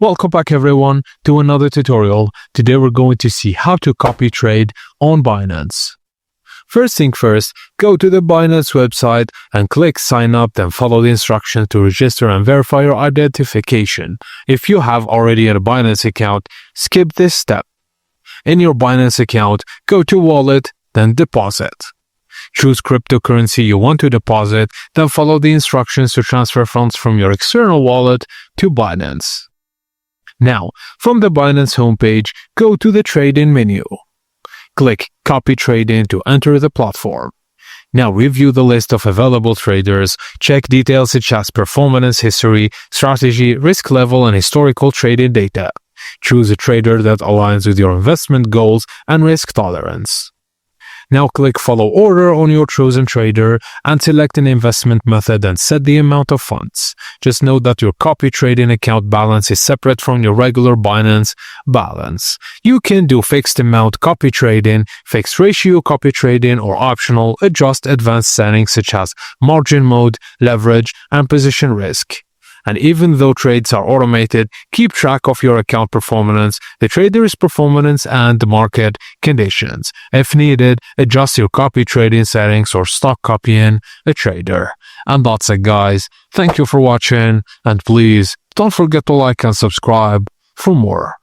Welcome back everyone to another tutorial. Today we're going to see how to copy trade on Binance. First thing first, go to the Binance website and click sign up, then follow the instructions to register and verify your identification. If you have already a Binance account, skip this step. In your Binance account, go to wallet, then deposit. Choose cryptocurrency you want to deposit, then follow the instructions to transfer funds from your external wallet to Binance. Now, from the Binance homepage, go to the Trade-in menu. Click Copy Trade-in to enter the platform. Now review the list of available traders, check details such as performance history, strategy, risk level, and historical trading data. Choose a trader that aligns with your investment goals and risk tolerance. Now click Follow Order on your chosen trader and select an investment method and set the amount of funds. Just note that your copy trading account balance is separate from your regular Binance balance. You can do fixed amount copy trading, fixed ratio copy trading, or optional adjust advanced settings such as margin mode, leverage, and position risk. And even though trades are automated, keep track of your account performance, the trader's performance, and the market conditions. If needed, adjust your copy trading settings or stop copying a trader. And that's it, guys. Thank you for watching, and please don't forget to like and subscribe for more.